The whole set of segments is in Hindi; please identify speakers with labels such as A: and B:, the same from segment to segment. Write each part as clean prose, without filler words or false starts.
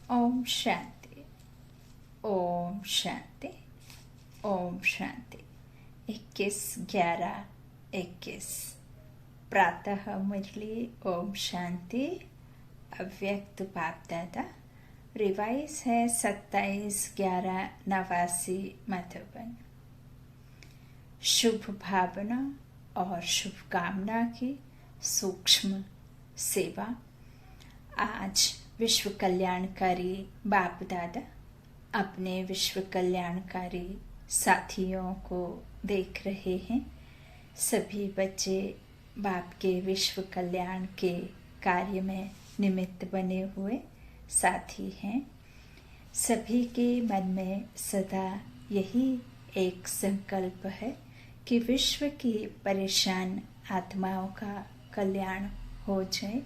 A: ओम शांति। ओम शांति। ओम शांति। 21/11/21 प्रातः मुरली। ओम शांति। अव्यक्त बाप दादा। रिवाइज है 27/11/89 मधुबन। शुभ भावना और शुभकामना की सूक्ष्म सेवा। आज विश्व कल्याणकारी बाप दादा अपने विश्व कल्याणकारी साथियों को देख रहे हैं। सभी बच्चे बाप के विश्व कल्याण के कार्य में निमित्त बने हुए साथी हैं। सभी के मन में सदा यही एक संकल्प है कि विश्व की परेशान आत्माओं का कल्याण हो जाए।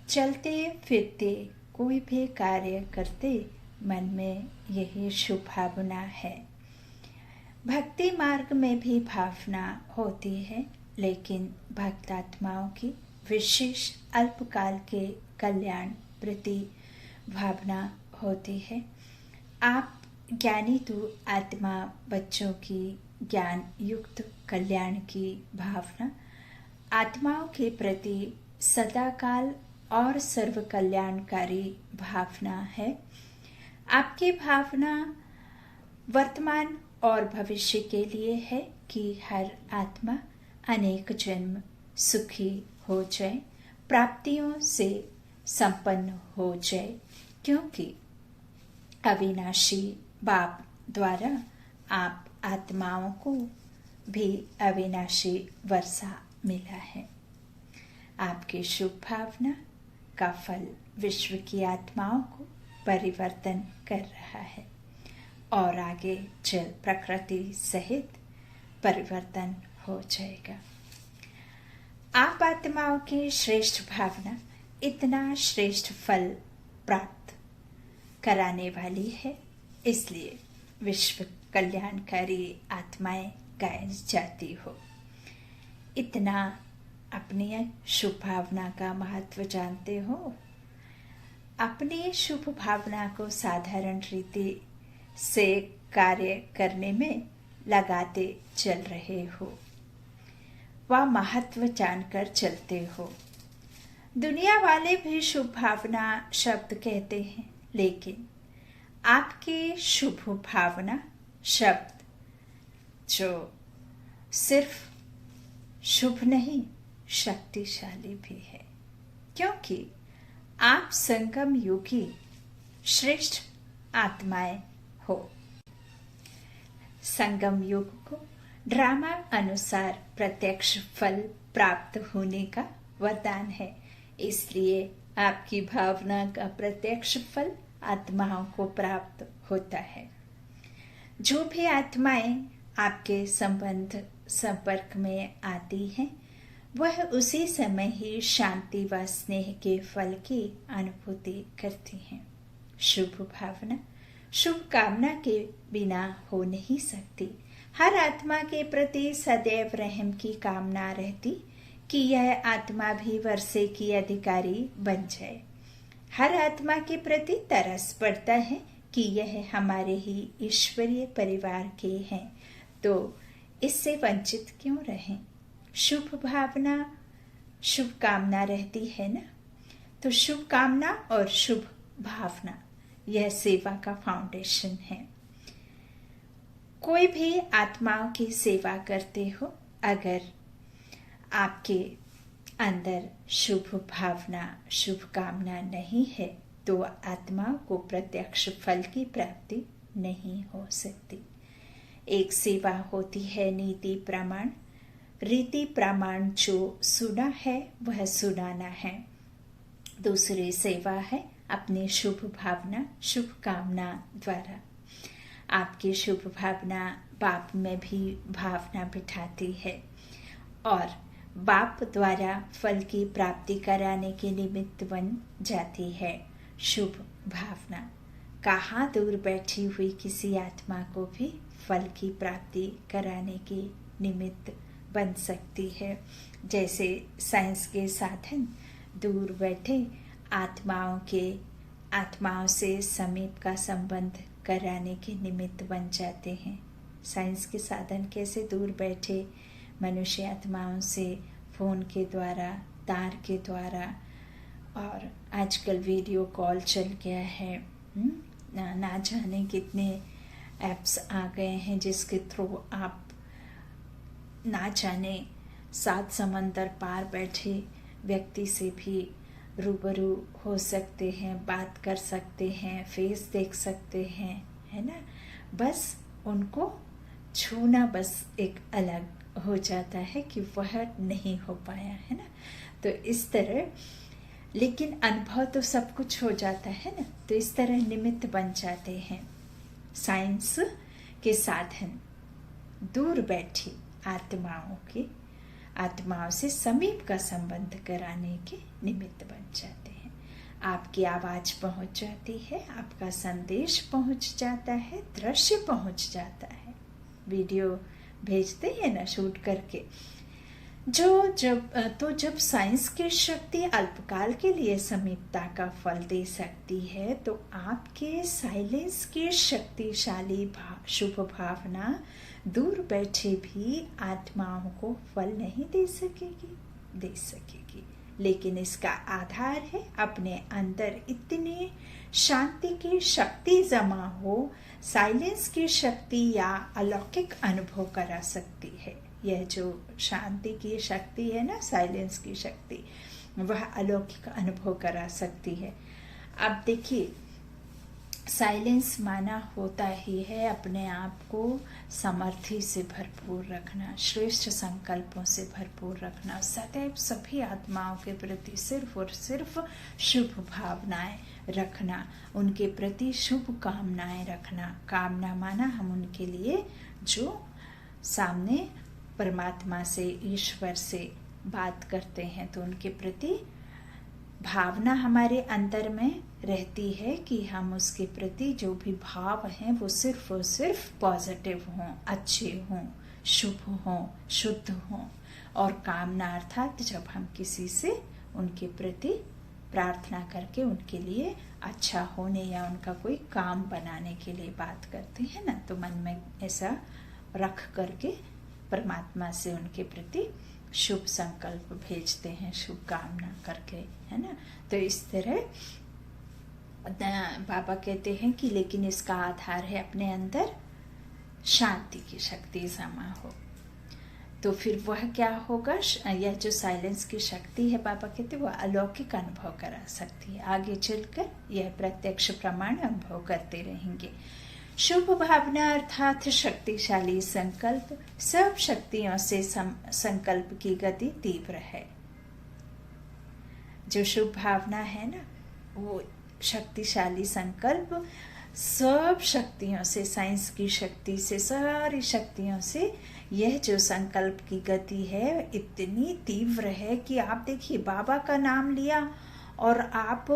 A: चलते फिरते कोई भी कार्य करते मन में यही शुभ भावना है। भक्ति मार्ग में भी भावना होती है, लेकिन भक्त आत्माओं की विशेष अल्पकाल के कल्याण प्रति भावना होती है। आप ज्ञानी तो आत्मा बच्चों की ज्ञान युक्त कल्याण की भावना आत्माओं के प्रति सदाकाल और सर्व कल्याणकारी भावना है। आपकी भावना वर्तमान और भविष्य के लिए है कि हर आत्मा अनेक जन्म सुखी हो जाए, प्राप्तियों से संपन्न हो जाए, क्योंकि अविनाशी बाप द्वारा आप आत्माओं को भी अविनाशी वर्षा मिला है। आपकी शुभ भावना का फल विश्व की आत्माओं को परिवर्तन कर रहा है और आगे चल प्रकृति सहित परिवर्तन हो जाएगा। आप आत्माओं की श्रेष्ठ भावना इतना श्रेष्ठ फल प्राप्त कराने वाली है, इसलिए विश्व कल्याणकारी आत्माएं गाई जाती हो। इतना अपनी शुभ भावना का महत्व जानते हो। अपनी शुभ भावना को साधारण रीति से कार्य करने में लगाते चल रहे हो, वह महत्व जानकर चलते हो। दुनिया वाले भी शुभ भावना शब्द कहते हैं, लेकिन आपकी शुभ भावना शब्द जो सिर्फ शुभ नहीं शक्तिशाली भी है, क्योंकि आप संगम युगी श्रेष्ठ आत्माएं हो। संगम युग को ड्रामा अनुसार प्रत्यक्ष फल प्राप्त होने का वरदान है, इसलिए आपकी भावना का प्रत्यक्ष फल आत्माओं को प्राप्त होता है। जो भी आत्माएं आपके संपर्क में आती हैं, वह उसी समय ही शांति व स्नेह के फल की अनुभूति करती हैं। शुभ भावना शुभ कामना के बिना हो नहीं सकती। हर आत्मा के प्रति सदैव रहम की कामना रहती कि यह आत्मा भी वर्षे की अधिकारी बन जाए। हर आत्मा के प्रति तरस पड़ता है कि यह हमारे ही ईश्वरीय परिवार के हैं, तो इससे वंचित क्यों रहें। शुभ भावना शुभ कामना रहती है ना, तो शुभ कामना और शुभ भावना यह सेवा का फाउंडेशन है। कोई भी आत्माओं की सेवा करते हो, अगर आपके अंदर शुभ भावना शुभ कामना नहीं है, तो आत्माओं को प्रत्यक्ष फल की प्राप्ति नहीं हो सकती। एक सेवा होती है नीति प्रमाण, रीति प्रमाण जो सुना है वह सुनाना है। दूसरी सेवा है अपनी शुभ भावना शुभ कामना द्वारा। आपकी शुभ भावना बाप में भी भावना बिठाती है और बाप द्वारा फल की प्राप्ति कराने के निमित्त बन जाती है। शुभ भावना कहाँ दूर बैठी हुई किसी आत्मा को भी फल की प्राप्ति कराने के निमित्त बन सकती है। जैसे साइंस के साधन दूर बैठे आत्माओं के आत्माओं से समीप का संबंध कराने के निमित्त बन जाते हैं। साइंस के साधन कैसे दूर बैठे मनुष्य आत्माओं से फोन के द्वारा, तार के द्वारा, और आजकल वीडियो कॉल चल गया है। ना जाने कितने ऐप्स आ गए हैं जिसके थ्रू आप ना जाने 7 समंदर पार बैठे व्यक्ति से भी रूबरू हो सकते हैं, बात कर सकते हैं, फेस देख सकते हैं, है ना। बस उनको छूना बस एक अलग हो जाता है कि वह नहीं हो पाया, है ना। तो इस तरह, लेकिन अनुभव तो सब कुछ हो जाता है ना। तो इस तरह निमित्त बन जाते हैं साइंस के साधन दूर बैठी आत्माओं से समीप का संबंध कराने के निमित्त बन जाते हैं। आपकी आवाज पहुंच जाती है, आपका संदेश पहुंच जाता है, दृश्य पहुंच जाता है। वीडियो भेजते हैं ना शूट करके, जब साइंस की शक्ति अल्पकाल के लिए समीपता का फल दे सकती है, तो आपके साइलेंस की शक्तिशाली शुभ भावना दूर बैठे भी आत्माओं को फल नहीं दे सकेगी। लेकिन इसका आधार है अपने अंदर इतनी शांति की शक्ति जमा हो, साइलेंस की शक्ति या अलौकिक अनुभव करा सकती है। यह जो शांति की शक्ति है ना, साइलेंस की शक्ति, वह अलौकिक अनुभव करा सकती है। अब देखिए, साइलेंस माना होता ही है अपने आप को समर्थी से भरपूर रखना, श्रेष्ठ संकल्पों से भरपूर रखना, सदैव सभी आत्माओं के प्रति सिर्फ और सिर्फ शुभ भावनाएं रखना, उनके प्रति शुभ कामनाएं रखना। कामना माना हम उनके लिए जो सामने परमात्मा से, ईश्वर से बात करते हैं, तो उनके प्रति भावना हमारे अंदर में रहती है कि हम उसके प्रति जो भी भाव हैं वो सिर्फ और सिर्फ पॉजिटिव हों, अच्छे हों, शुभ हों, शुद्ध हों। और कामना अर्थात जब हम किसी से उनके प्रति प्रार्थना करके उनके लिए अच्छा होने या उनका कोई काम बनाने के लिए बात करते हैं ना, तो मन में ऐसा रख करके परमात्मा से उनके प्रति शुभ संकल्प भेजते हैं, शुभ कामना करके, है ना। तो इस तरह बाबा कहते हैं कि लेकिन इसका आधार है अपने अंदर शांति की शक्ति जमा हो। तो फिर वह क्या होगा, यह जो साइलेंस की शक्ति है, बाबा कहते हैं वह अलौकिक अनुभव करा सकती है। आगे चलकर यह प्रत्यक्ष प्रमाण अनुभव करते रहेंगे। शुभ भावना अर्थात शक्तिशाली संकल्प, सब शक्तियों से संकल्प की गति तीव्र है। जो शुभ भावना है ना, वो शक्तिशाली संकल्प सब शक्तियों से, साइंस की शक्ति से, सारी शक्तियों से यह जो संकल्प की गति है इतनी तीव्र है कि आप देखिए, बाबा का नाम लिया और आप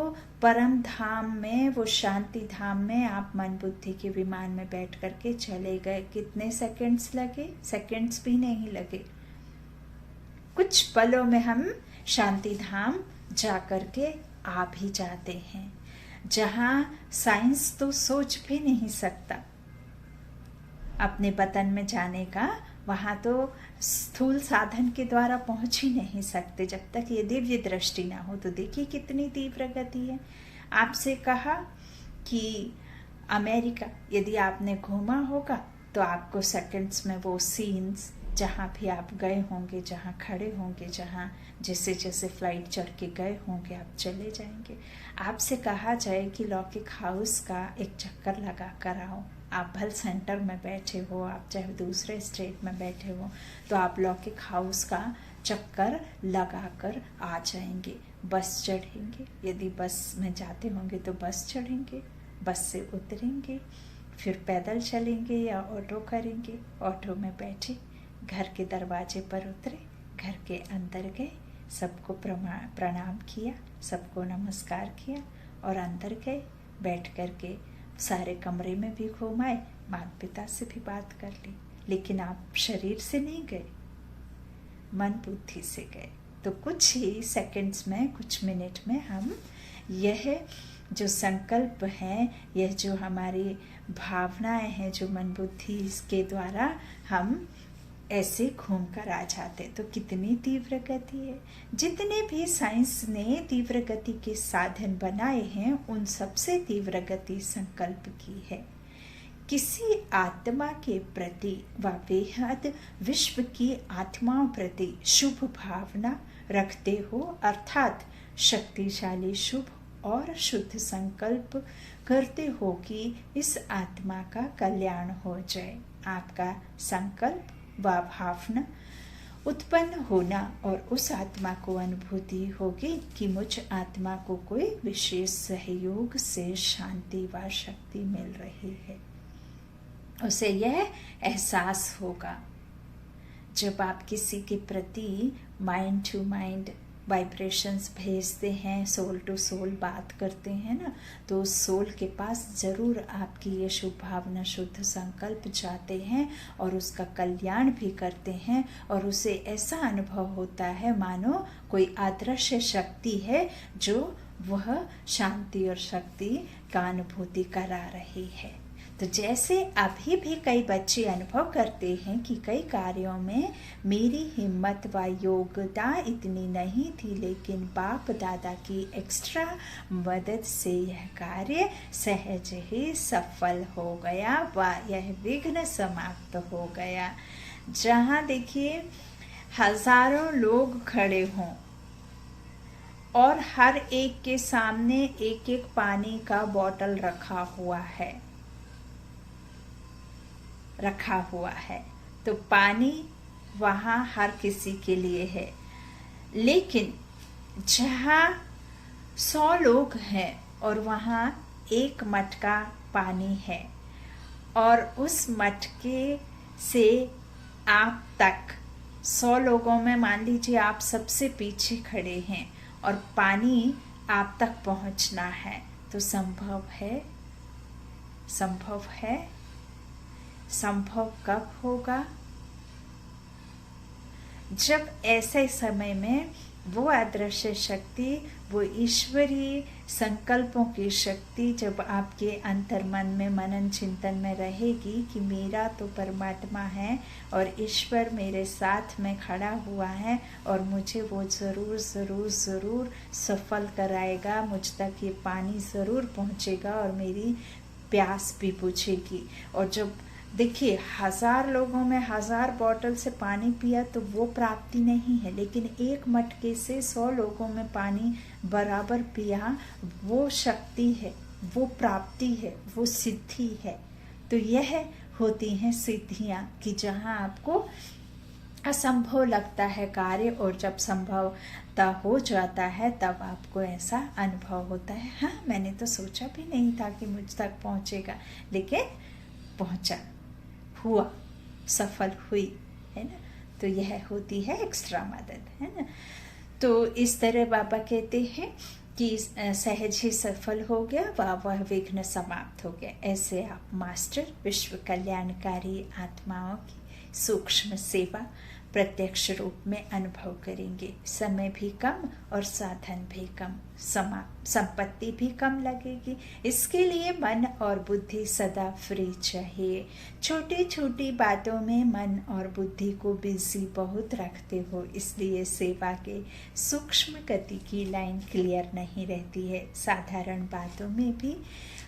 A: परम धाम में, वो शांति धाम में आप मन बुद्धि के विमान में बैठ करके चले गए। कितने सेकंड्स लगे? सेकंड्स भी नहीं लगे। कुछ पलों में हम शांति धाम जा करके आ भी जाते हैं, जहां साइंस तो सोच भी नहीं सकता अपने वतन में जाने का। वहां तो स्थूल साधन के द्वारा पहुंच ही नहीं सकते जब तक ये दिव्य दृष्टि ना हो। तो देखिए कितनी तीव्र गति है। आपसे कहा कि अमेरिका यदि आपने घूमा होगा तो आपको सेकंड्स में वो सीन्स जहाँ भी आप गए होंगे, जहाँ खड़े होंगे, जहाँ जैसे जैसे फ्लाइट चढ़ के गए होंगे आप चले जाएंगे। आपसे कहा जाए कि लौकिक हाउस का एक चक्कर लगा कर आओ, आप भल सेंटर में बैठे हो, आप चाहे दूसरे स्टेट में बैठे हो, तो आप लौकिक हाउस का चक्कर लगा कर आ जाएंगे। बस चढ़ेंगे, यदि बस में जाते होंगे तो बस चढ़ेंगे, बस से उतरेंगे, फिर पैदल चलेंगे या ऑटो करेंगे, ऑटो में बैठे, घर के दरवाजे पर उतरे, घर के अंदर गए, सबको प्रणाम किया, सबको नमस्कार किया और अंदर गए, बैठ करके सारे कमरे में भी घूमाए, माता पिता से भी बात कर ली। लेकिन आप शरीर से नहीं गए, मन बुद्धि से गए। तो कुछ ही सेकंड्स में, कुछ मिनट में हम यह जो संकल्प हैं, यह जो हमारी भावनाएं हैं, जो मन बुद्धि, इसके द्वारा हम ऐसे घूम कर आ जाते। तो कितनी तीव्र गति है। जितने भी साइंस ने तीव्र गति के साधन बनाए हैं, उन सबसे तीव्र गति संकल्प की है। किसी आत्मा के प्रति व बेहद विश्व की आत्माओं प्रति शुभ भावना रखते हो, अर्थात शक्तिशाली शुभ और शुद्ध संकल्प करते हो कि इस आत्मा का कल्याण हो जाए। आपका संकल्प व भावना उत्पन्न होना और उस आत्मा को अनुभूति होगी कि मुझ आत्मा को कोई विशेष सहयोग से शांति व शक्ति मिल रही है। उसे यह एहसास होगा। जब आप किसी के प्रति माइंड टू माइंड वाइब्रेशंस भेजते हैं, सोल टू सोल बात करते हैं ना, तो उस सोल के पास जरूर आपकी ये शुभ भावना, शुद्ध संकल्प जाते हैं और उसका कल्याण भी करते हैं। और उसे ऐसा अनुभव होता है मानो कोई अदृश्य शक्ति है जो वह शांति और शक्ति का अनुभूति करा रही है। तो जैसे अभी भी कई बच्चे अनुभव करते हैं कि कई कार्यों में मेरी हिम्मत व योग्यता इतनी नहीं थी, लेकिन बाप दादा की एक्स्ट्रा मदद से यह कार्य सहज ही सफल हो गया व यह विघ्न समाप्त हो गया। जहाँ देखिए हजारों लोग खड़े हों और हर एक के सामने एक एक पानी का बोतल रखा हुआ है, तो पानी वहाँ हर किसी के लिए है। लेकिन जहाँ 100 लोग हैं और वहाँ एक मटका पानी है और उस मटके से आप तक 100 लोगों में मान लीजिए आप सबसे पीछे खड़े हैं और पानी आप तक पहुँचना है, तो संभव है। संभव कब होगा? जब ऐसे समय में वो अदृश्य शक्ति, वो ईश्वरीय संकल्पों की शक्ति जब आपके अंतर्मन में मनन चिंतन में रहेगी कि मेरा तो परमात्मा है और ईश्वर मेरे साथ में खड़ा हुआ है और मुझे वो ज़रूर ज़रूर ज़रूर सफल कराएगा, मुझ तक ये पानी ज़रूर पहुँचेगा और मेरी प्यास भी बुझेगी। और जब देखिए 1000 लोगों में 1000 बोतल से पानी पिया तो वो प्राप्ति नहीं है, लेकिन एक मटके से 100 लोगों में पानी बराबर पिया, वो शक्ति है, वो प्राप्ति है, वो सिद्धि है। तो यह होती हैं सिद्धियाँ कि जहाँ आपको असंभव लगता है कार्य और जब संभवता हो जाता है तब आपको ऐसा अनुभव होता है, हाँ मैंने तो सोचा भी नहीं था कि मुझ तक पहुँचेगा, लेकिन पहुँचा, हुआ, सफल हुई, है ना। तो यह होती है एक्स्ट्रा मदद, है ना। तो इस तरह बाबा कहते हैं कि सहज ही सफल हो गया वह विघ्न समाप्त हो गया। ऐसे आप मास्टर विश्व कल्याणकारी आत्माओं की सूक्ष्म सेवा प्रत्यक्ष रूप में अनुभव करेंगे। समय भी कम और साधन भी कम, संपत्ति भी कम लगेगी। इसके लिए मन और बुद्धि सदा फ्री चाहिए। छोटी छोटी बातों में मन और बुद्धि को बिजी बहुत रखते हो, इसलिए सेवा के सूक्ष्म गति की लाइन क्लियर नहीं रहती है। साधारण बातों में भी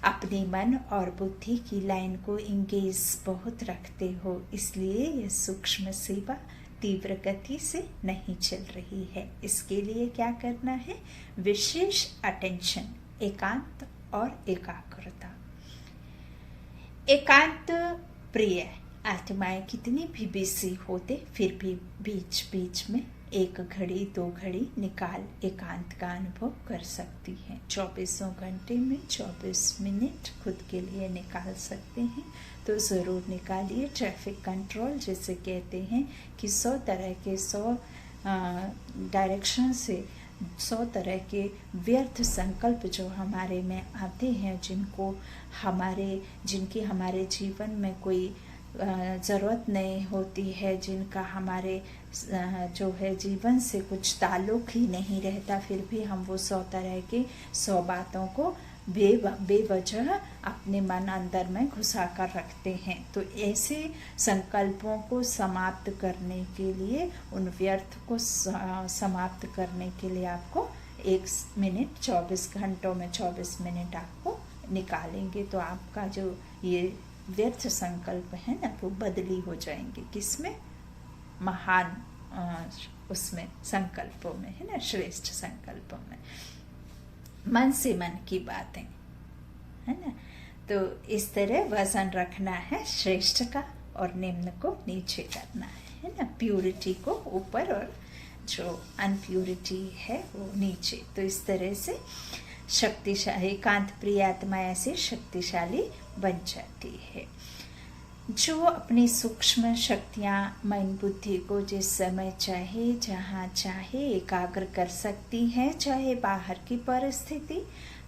A: अपने मन और बुद्धि की लाइन को इंगेज बहुत रखते हो, इसलिए यह सूक्ष्म सेवा तीव्र गति से नहीं चल रही है। इसके लिए क्या करना है? विशेष अटेंशन, एकांत और एकाग्रता। एकांत प्रिय आत्माएं कितनी भी बिजी होते फिर भी बीच बीच में 1 घड़ी 2 घड़ी निकाल एकांत का अनुभव कर सकती हैं। 24 घंटे में 24 मिनट खुद के लिए निकाल सकते हैं तो ज़रूर निकालिए। ट्रैफिक कंट्रोल जिसे कहते हैं कि 100 तरह के 100 डायरेक्शन से 100 तरह के व्यर्थ संकल्प जो हमारे में आते हैं, जिनकी हमारे जीवन में कोई ज़रूरत नहीं होती है, जिनका हमारे जो है जीवन से कुछ ताल्लुक ही नहीं रहता, फिर भी हम वो 100 तरह के 100 बातों को बेवजह अपने मन अंदर में घुसा कर रखते हैं। तो ऐसे संकल्पों को समाप्त करने के लिए, उन व्यर्थ को समाप्त करने के लिए आपको 1 मिनट 24 घंटों में 24 मिनट आपको निकालेंगे तो आपका जो ये व्यर्थ संकल्प है ना वो बदली हो जाएंगे। किसमें? महान उसमें संकल्पों में, है ना, श्रेष्ठ संकल्पों में। मन से मन की बातें, है ना। तो इस तरह वजन रखना है श्रेष्ठ का और निम्न को नीचे करना है ना। प्यूरिटी को ऊपर और जो अनप्यूरिटी है वो नीचे। तो इस तरह से शक्तिशाली एकांत प्रिय आत्मा ऐसे शक्तिशाली बन जाती है, जो अपनी सूक्ष्म शक्तियां मन बुद्धि को जिस समय चाहे जहाँ चाहे एकाग्र कर सकती है, चाहे बाहर की परिस्थिति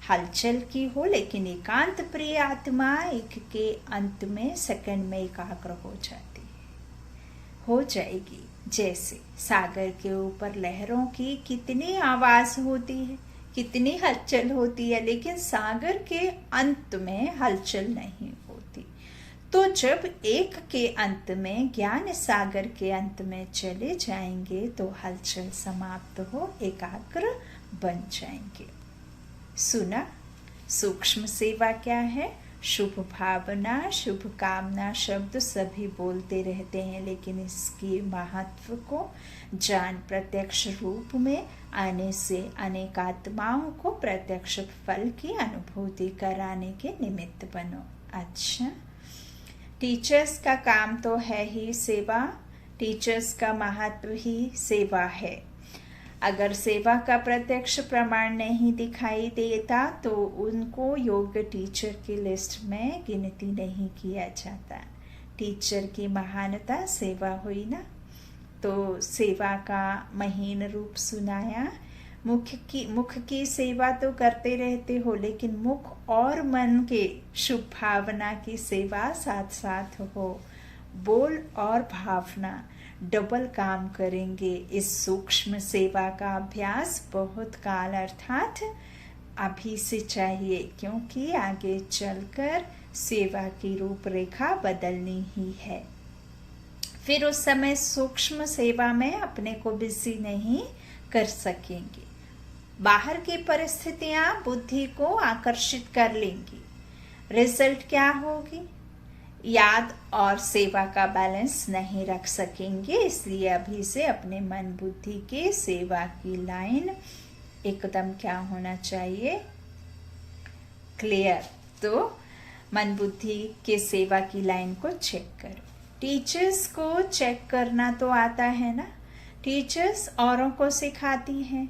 A: हलचल की हो, लेकिन एकांत प्रिय आत्मा एक के अंत में सेकंड में एकाग्र हो जाती है, हो जाएगी। जैसे सागर के ऊपर लहरों की कितनी आवाज होती है, कितनी हलचल होती है, लेकिन सागर के अंत में हलचल नहीं होती। तो जब एक के अंत में, ज्ञान सागर के अंत में चले जाएंगे तो हलचल समाप्त हो एकाग्र बन जाएंगे। सुना, सूक्ष्म सेवा क्या है? शुभ भावना, शुभ कामना शब्द सभी बोलते रहते हैं, लेकिन इसकी महत्व को जान प्रत्यक्ष रूप में आने से अनेक आत्माओं को प्रत्यक्ष फल की अनुभूति कराने के निमित्त बनो। अच्छा, टीचर्स का काम तो है ही सेवा, टीचर्स का महत्व ही सेवा है। अगर सेवा का प्रत्यक्ष प्रमाण नहीं दिखाई देता तो उनको योग्य टीचर की लिस्ट में गिनती नहीं किया जाता। टीचर की महानता सेवा हुई ना। तो सेवा का महीन रूप सुनाया। मुख की सेवा तो करते रहते हो, लेकिन मुख और मन के शुभ भावना की सेवा साथ साथ हो। बोल और भावना डबल काम करेंगे। इस सूक्ष्म सेवा का अभ्यास बहुत काल अर्थात अभी से चाहिए, क्योंकि आगे चलकर सेवा की रूपरेखा बदलनी ही है। फिर उस समय सूक्ष्म सेवा में अपने को बिजी नहीं कर सकेंगे। बाहर की परिस्थितियां बुद्धि को आकर्षित कर लेंगी। रिजल्ट क्या होगी? याद और सेवा का बैलेंस नहीं रख सकेंगे। इसलिए अभी से अपने मन बुद्धि के सेवा की लाइन एकदम क्या होना चाहिए? क्लियर। तो मन बुद्धि के सेवा की लाइन को चेक करो। टीचर्स को चेक करना तो आता है ना। टीचर्स औरों को सिखाती हैं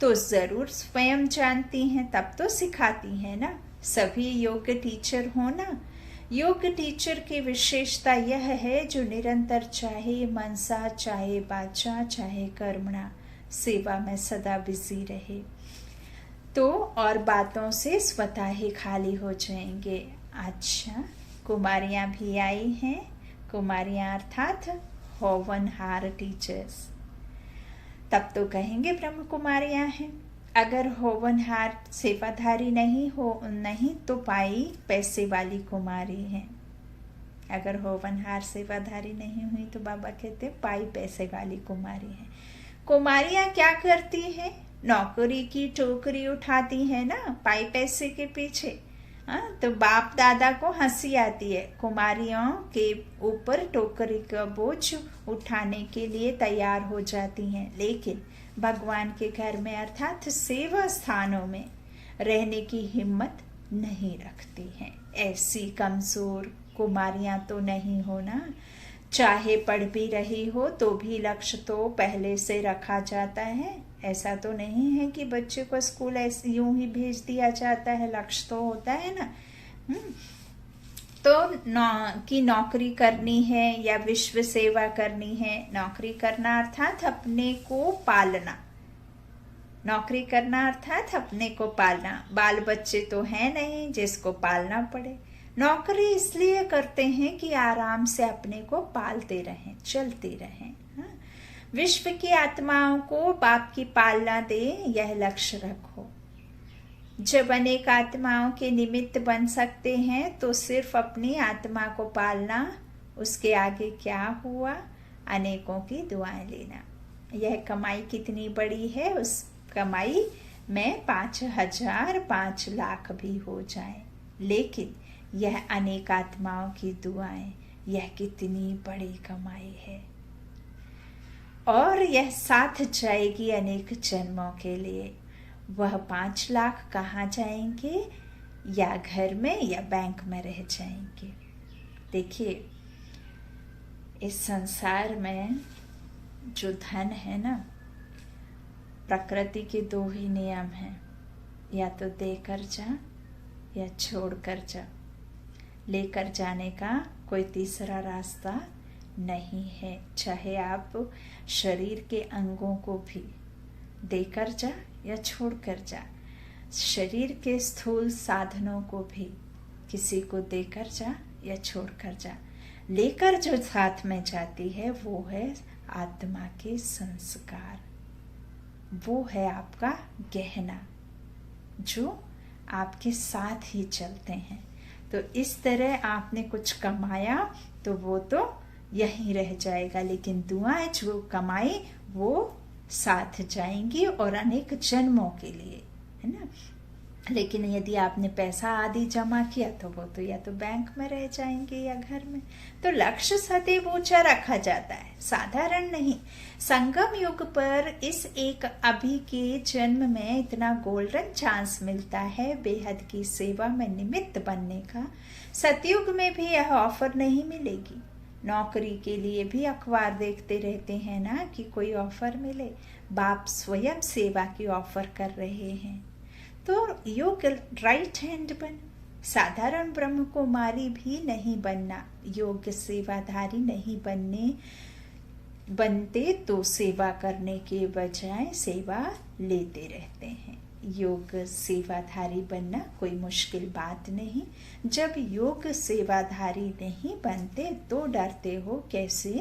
A: तो जरूर स्वयं जानती हैं, तब तो सिखाती हैं ना। सभी योग्य टीचर हो ना। योग्य टीचर की विशेषता यह है जो निरंतर चाहे मनसा, चाहे वाचा, चाहे कर्मणा सेवा में सदा बिजी रहे, तो और बातों से स्वतः ही खाली हो जाएंगे। अच्छा, कुमारियां भी आई हैं। कुमारियां अर्थात होवनहार टीचर्स। तब तो कहेंगे ब्रह्म कुमारियां हैं। अगर होवनहार सेवाधारी नहीं तो पाई पैसे वाली कुमारी है। अगर होवनहार सेवाधारी नहीं हुई तो बाबा कहते पाई पैसे वाली कुमारी है। कुमारियां क्या करती है? नौकरी की टोकरी उठाती है ना, पाई पैसे के पीछे। तो बाप दादा को हंसी आती है। कुमारियों के ऊपर टोकरी का बोझ उठाने के लिए तैयार हो जाती हैं, लेकिन भगवान के घर में अर्थात सेवा स्थानों में रहने की हिम्मत नहीं रखती हैं। ऐसी कमजोर कुमारियां तो नहीं हो ना। चाहे पढ़ भी रही हो तो भी लक्ष्य तो पहले से रखा जाता है। ऐसा तो नहीं है कि बच्चे को स्कूल ऐसे यूं ही भेज दिया जाता है, लक्ष्य तो होता है ना। कि नौकरी करनी है या विश्व सेवा करनी है। नौकरी करना अर्थात अपने को पालना। नौकरी करना अर्थात अपने को पालना। बाल बच्चे तो हैं नहीं जिसको पालना पड़े। नौकरी इसलिए करते हैं कि आराम से अपने को पालते रहें, चलते रहें। विश्व की आत्माओं को बाप की पालना दे, यह लक्ष्य रखो। जब अनेक आत्माओं के निमित्त बन सकते हैं तो सिर्फ अपनी आत्मा को पालना, उसके आगे क्या हुआ, अनेकों की दुआएं लेना। यह कमाई कितनी बड़ी है, उस कमाई में 5,000 5 लाख भी हो जाए, लेकिन यह अनेक आत्माओं की दुआएं, यह कितनी बड़ी कमाई है। और यह साथ जाएगी अनेक जन्मों के लिए। वह 5 लाख कहाँ जाएंगे, या घर में या बैंक में रह जाएंगे। देखिए, इस संसार में जो धन है ना, प्रकृति के 2 ही नियम हैं, या तो देकर जा या छोड़ कर जा। लेकर जाने का कोई तीसरा रास्ता नहीं है। चाहे आप शरीर के अंगों को भी देकर जा या छोड़ कर जा, शरीर के स्थूल साधनों को भी किसी को देकर जा या छोड़ कर जा। लेकर जो साथ में जाती है वो है आत्मा के संस्कार, वो है आपका गहना जो आपके साथ ही चलते हैं। तो इस तरह आपने कुछ कमाया तो वो तो यहीं रह जाएगा, लेकिन दुआएं जो कमाई वो साथ जाएंगी और अनेक जन्मों के लिए, है ना। लेकिन यदि आपने पैसा आदि जमा किया तो वो तो या तो बैंक में रह जाएंगे या घर में। तो लक्ष्य सदैव ऊंचा रखा जाता है, साधारण नहीं। संगम युग पर इस एक अभी के जन्म में इतना गोल्डन चांस मिलता है बेहद की सेवा में निमित्त बनने का। सतयुग में भी यह ऑफर नहीं मिलेगी। नौकरी के लिए भी अखबार देखते रहते हैं ना कि कोई ऑफर मिले। बाप स्वयं सेवा की ऑफर कर रहे हैं। तो योग राइट हैंड बन। साधारण ब्रह्म कुमारी भी नहीं बनना, योग सेवाधारी नहीं बनते तो सेवा करने के बजाय सेवा लेते रहते हैं। योग सेवाधारी बनना कोई मुश्किल बात नहीं। जब योग सेवाधारी नहीं बनते तो डरते हो कैसे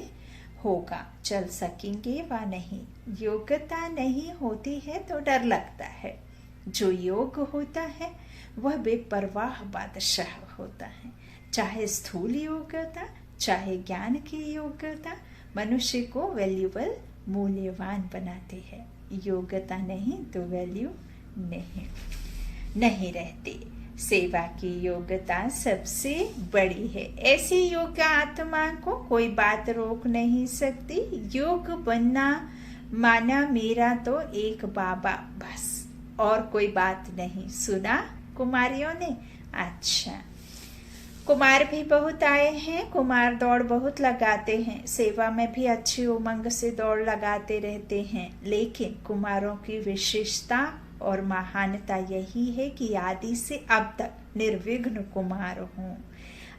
A: होगा, चल सकेंगे व नहीं। योग्यता नहीं होती है तो डर लगता है। जो योग होता है वह बेपरवाह बादशाह होता है। चाहे स्थूल योग्यता चाहे ज्ञान की योग्यता मनुष्य को वैल्यूबल मूल्यवान बनाती है। योग्यता नहीं तो वैल्यू नहीं रहती। सेवा की योग्यता सबसे बड़ी है। ऐसी योग्य आत्मा को कोई बात रोक नहीं सकती। योग बनना माना मेरा तो एक बाबा बस, और कोई बात नहीं। सुना कुमारियों ने? अच्छा, कुमार भी बहुत आए हैं। कुमार दौड़ बहुत लगाते हैं, सेवा में भी अच्छी उमंग से दौड़ लगाते रहते हैं। लेकिन कुमारों की विशेषता और महानता यही है कि आदि से अब तक निर्विघ्न कुमार हों।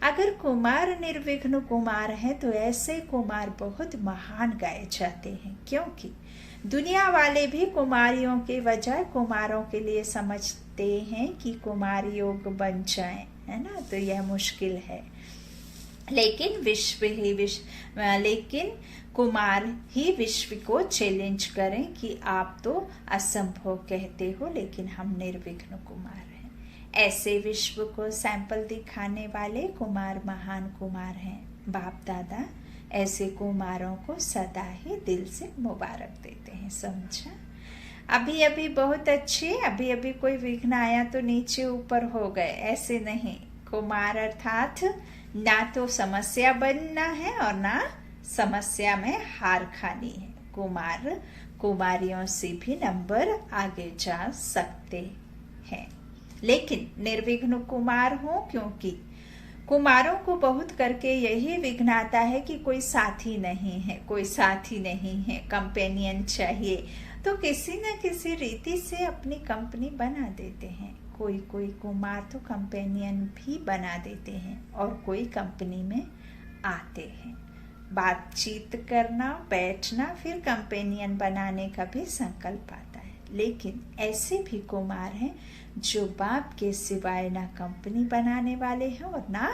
A: अगर कुमार निर्विघ्न कुमार हैं तो ऐसे कुमार बहुत महान गाए जाते हैं, क्योंकि दुनिया वाले भी कुमारियों के बजाय कुमारों के लिए समझते हैं कि कुमार योग बन जाएं, है ना। तो यह मुश्किल है, लेकिन कुमार ही विश्व को चैलेंज करें कि आप तो असंभव कहते हो, लेकिन हम निर्विघ्न कुमार हैं। ऐसे विश्व को सैंपल दिखाने वाले कुमार महान कुमार हैं। बाप दादा ऐसे कुमारों को सदा ही दिल से मुबारक देते हैं, समझा। अभी अभी बहुत अच्छे, अभी अभी कोई विघ्न आया तो नीचे ऊपर हो गए, ऐसे नहीं। कुमार अर्थात ना तो समस्या बनना है और ना समस्या में हार खानी है। कुमार कुमारियों से भी नंबर आगे जा सकते हैं, लेकिन निर्विघ्न कुमार हो, क्योंकि कुमारों को बहुत करके यही विघ्न आता है कि कोई साथी नहीं है, कोई साथी नहीं है, कंपेनियन चाहिए। तो किसी न किसी रीति से अपनी कंपनी बना देते हैं। कोई कोई कुमार तो कंपेनियन भी बना देते हैं और कोई कंपनी में आते हैं। बातचीत करना, बैठना, फिर कंपेनियन बनाने का भी संकल्प आता है। लेकिन ऐसे भी कुमार हैं जो बाप के सिवाय ना कंपनी बनाने वाले हैं और ना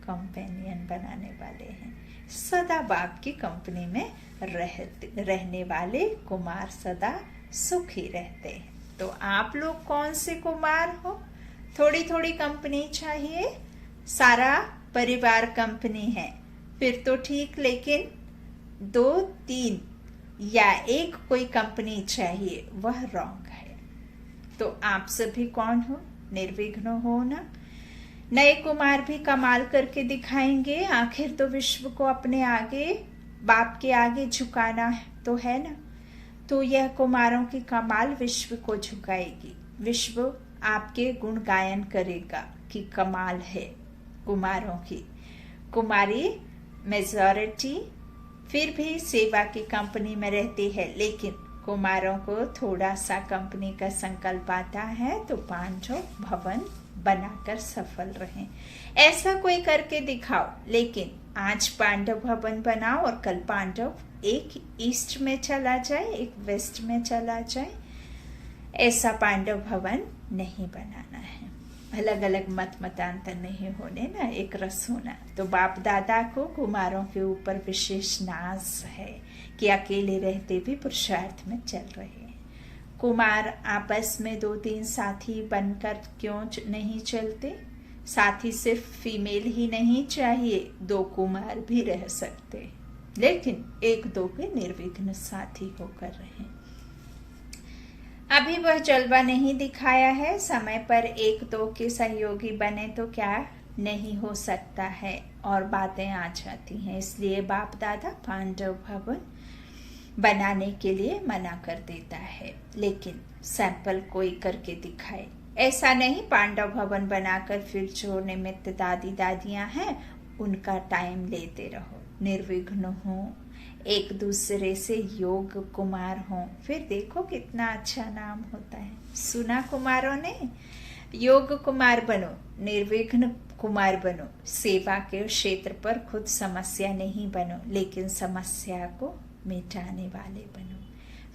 A: कंपेनियन बनाने वाले हैं। सदा बाप की कंपनी में रहने वाले कुमार सदा सुखी रहते हैं। तो आप लोग कौन से कुमार हो? थोड़ी थोड़ी कंपनी चाहिए, सारा परिवार कंपनी है फिर तो ठीक, लेकिन 2-3 या एक कोई कंपनी चाहिए, वह रॉन्ग है। तो आप सभी कौन हो? निर्विघ्न हो ना? नए कुमार भी कमाल करके दिखाएंगे। आखिर तो विश्व को अपने आगे, बाप के आगे झुकाना तो है ना। तो यह कुमारों की कमाल विश्व को झुकाएगी। विश्व आपके गुण गायन करेगा कि कमाल है कुमारों की। कुमारी मेजॉरिटी फिर भी सेवा की कंपनी में रहती है, लेकिन कुमारों को थोड़ा सा कंपनी का संकल्प आता है तो पांचों भवन बनाकर सफल रहें। ऐसा कोई करके दिखाओ, लेकिन आज पांडव भवन बनाओ और कल पांडव एक ईस्ट में चला जाए, एक वेस्ट में चला जाए। ऐसा पांडव भवन नहीं बनाना है। अलग अलग मतांतर नहीं होने ना, एक रस होना। तो बाप दादा को कुमारों के ऊपर विशेष नाज है कि अकेले रहते भी पुरुषार्थ में चल रहे हैं। कुमार आपस में 2-3 साथी बनकर क्यों नहीं चलते? साथी सिर्फ फीमेल ही नहीं चाहिए, 2 कुमार भी रह सकते, लेकिन 1-2 के निर्विघ्न साथी होकर रहें। अभी वह जलवा नहीं दिखाया है, समय पर 1-2 के सहयोगी बने तो क्या नहीं हो सकता है और बातें आ जाती हैं। इसलिए बाप दादा पांडव भवन बनाने के लिए मना कर देता है, लेकिन सैंपल कोई करके दिखाए। ऐसा नहीं पांडव भवन बनाकर फिर जो निमित्त दादी दादियां हैं उनका टाइम लेते रहो। निर्विघ्न हो, एक दूसरे से योग कुमार हो, फिर देखो कितना अच्छा नाम होता है। सुना कुमारों ने? योग कुमार बनो, निर्विघ्न कुमार बनो, सेवा के क्षेत्र पर खुद समस्या नहीं बनो, लेकिन समस्या को मिटाने वाले बनो।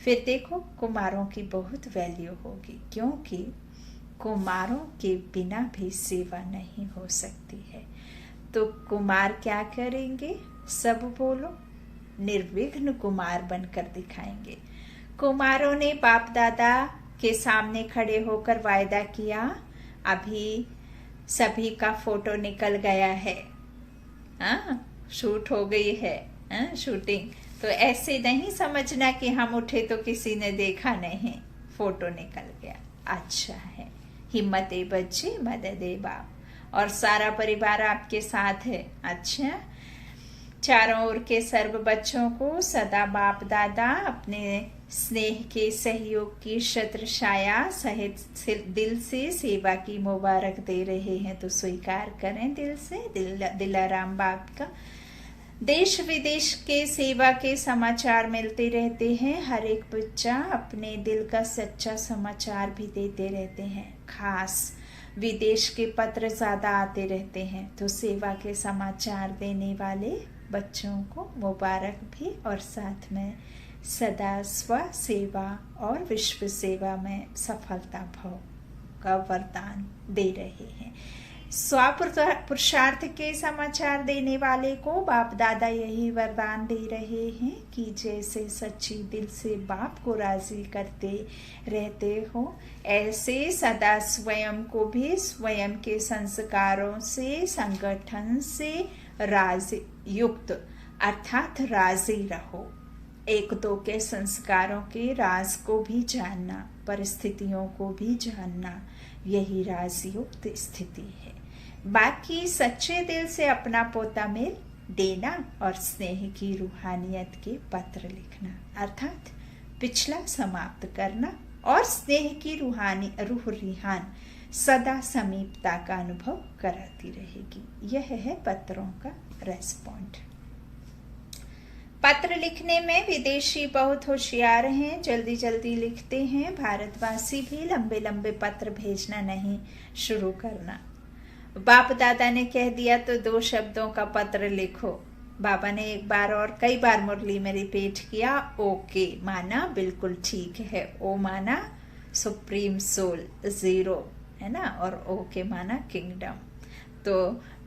A: फिर देखो कुमारों की बहुत वैल्यू होगी, क्योंकि कुमारों के बिना भी सेवा नहीं हो सकती है। तो कुमार क्या करेंगे? सब बोलो, निर्विघ्न कुमार बनकर दिखाएंगे। कुमारों ने बाप दादा के सामने खड़े होकर वायदा किया। अभी सभी का फोटो निकल गया है, शूट हो गई है, शूटिंग। तो ऐसे नहीं समझना कि हम उठे तो किसी ने देखा नहीं, फोटो निकल गया। अच्छा है, हिम्मत ए बच्चे मदद ए बाप, और सारा परिवार आपके साथ है। अच्छा, चारों ओर के सर्व बच्चों को सदा बाप दादा अपने स्नेह के सहयोग की छत्र छाया सहित दिल से सेवा की मुबारक दे रहे हैं। तो स्वीकार करें दिल से, दिलाराम बाप का। देश विदेश के सेवा के समाचार मिलते रहते हैं। हर एक बच्चा अपने दिल का सच्चा समाचार भी देते रहते हैं। खास विदेश के पत्र ज्यादा आते रहते हैं, तो सेवा के समाचार देने वाले बच्चों को मुबारक भी, और साथ में सदा स्व सेवा और विश्व सेवा में सफलता भाव का वरदान दे रहे हैं। स्व पुरुषार्थ के समाचार देने वाले को बाप दादा यही वरदान दे रहे हैं कि जैसे सच्ची दिल से बाप को राजी करते रहते हो, ऐसे सदा स्वयं को भी स्वयं के संस्कारों से, संगठन से राज युक्त अर्थात राजी रहो। 1-2 के संस्कारों के राज को भी जानना, परिस्थितियों को भी जानना, यही राजयुक्त स्थिति है। बाकी सच्चे दिल से अपना पोता मेल देना और स्नेह की रूहानियत के पत्र लिखना, अर्थात पिछला समाप्त करना और स्नेह की रूह रिहान सदा समीपता का अनुभव कराती रहेगी। यह है पत्रों का रेस्पॉन्ड। पत्र लिखने में विदेशी बहुत होशियार हैं, जल्दी जल्दी लिखते हैं। भारतवासी भी लंबे लंबे पत्र भेजना नहीं शुरू करना। बाप दादा ने कह दिया तो 2 शब्दों का पत्र लिखो। बाबा ने एक बार और कई बार मुरली में रिपीट किया, ओके माना बिल्कुल ठीक है, ओ माना सुप्रीम सोल, 0 है ना, और ओ के माना किंगडम। तो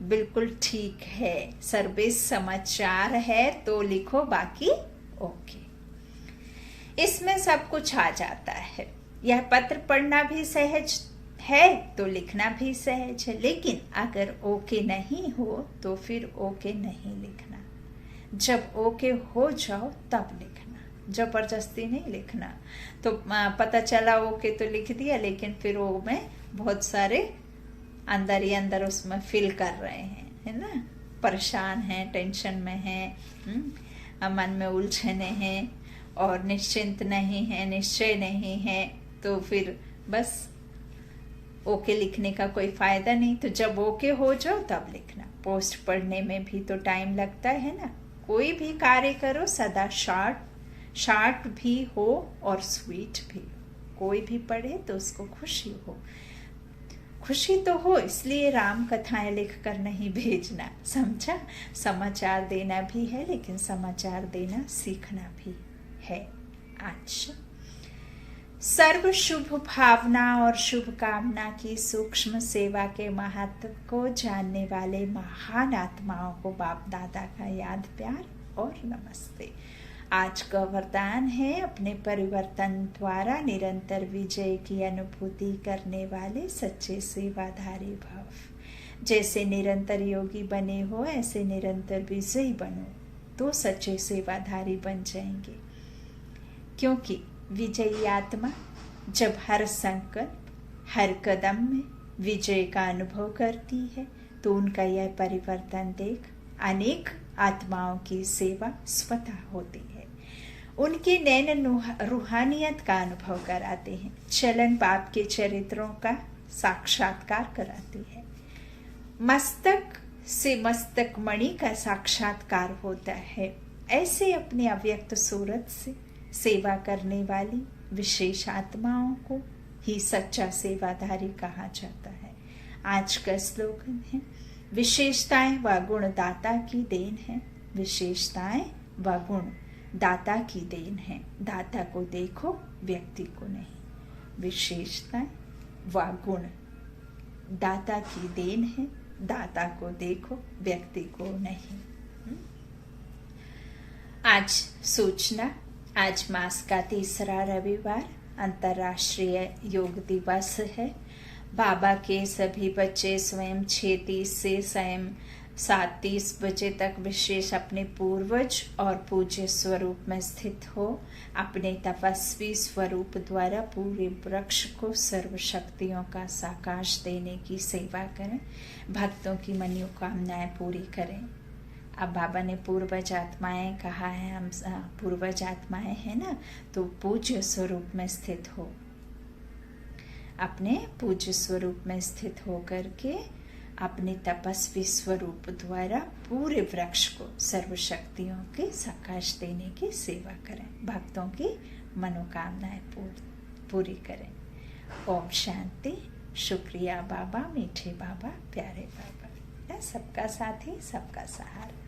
A: बिल्कुल ठीक है, सर्विस समाचार है तो लिखो, बाकी ओके। इसमें सब कुछ आ जाता है। यह पत्र पढ़ना भी सहज है तो लिखना भी सहज है, लेकिन अगर ओके नहीं हो तो फिर ओके नहीं लिखना। जब ओके हो जाओ तब लिखना, जबरदस्ती नहीं लिखना। तो पता चला ओके तो लिख दिया, लेकिन फिर वो में बहुत सारे अंदर ही अंदर उसमें फिल कर रहे हैं, है ना, परेशान हैं, टेंशन में हैं, मन में उलझने हैं और निश्चिंत नहीं है, निश्चय नहीं है, तो फिर बस ओके लिखने का कोई फायदा नहीं। तो जब ओके हो जाओ तब लिखना। पोस्ट पढ़ने में भी तो टाइम लगता है ना। कोई भी कार्य करो सदा शार्ट भी हो और स्वीट भी। कोई भी पढ़े तो उसको खुशी हो, खुशी तो हो, इसलिए राम कथाएं लिख कर नहीं भेजना, समझा। समाचार देना भी है, लेकिन समाचार देना सीखना भी है। आज सर्व शुभ भावना और शुभकामना की सूक्ष्म सेवा के महत्व को जानने वाले महान आत्माओं को बाप दादा का याद, प्यार और नमस्ते। आज का वरदान है अपने परिवर्तन द्वारा निरंतर विजय की अनुभूति करने वाले सच्चे सेवाधारी भव। जैसे निरंतर योगी बने हो ऐसे निरंतर विजयी बनो तो सच्चे सेवाधारी बन जाएंगे। क्योंकि विजयी आत्मा जब हर संकल्प, हर कदम में विजय का अनुभव करती है तो उनका यह परिवर्तन देख अनेक आत्माओं की सेवा स्वतः होती है। उनके नैन रूहानियत का अनुभव कराते हैं, चलन बाप के चरित्रों का साक्षात्कार कराती है। मस्तक से मस्तक मणि का साक्षात्कार होता है। ऐसे अपनी अव्यक्त सूरत से सेवा करने वाली विशेष आत्माओं को ही सच्चा सेवाधारी कहा जाता है। आज का स्लोगन है, विशेषताएं व गुण दाता की देन है। विशेषताएं व गुण दाता की देन है, दाता को देखो व्यक्ति को नहीं। विशेषताएं व गुण दाता की देन है, दाता को देखो व्यक्ति को नहीं। आज सूचना, आज मास का तीसरा रविवार अंतर्राष्ट्रीय योग दिवस है। बाबा के सभी बच्चे स्वयं 6:30 से स्वयं 7:30 बजे तक विशेष अपने पूर्वज और पूज्य स्वरूप में स्थित हो अपने तपस्वी स्वरूप द्वारा पूरे वृक्ष को सर्वशक्तियों का साकार देने की सेवा करें, भक्तों की मनोकामनाएं पूरी करें। अब बाबा ने पूर्वज आत्माएं कहा है, हम पूर्वज आत्माएं हैं ना, तो पूज्य स्वरूप में स्थित हो, अपने पूज्य स्वरूप में स्थित हो करके अपने तपस्वी स्वरूप द्वारा पूरे वृक्ष को सर्वशक्तियों के साकार देने की सेवा करें, भक्तों की मनोकामनाएं पूरी करें। ओम शांति। शुक्रिया बाबा, मीठे बाबा, प्यारे बाबा। सबका साथी सबका सहारा।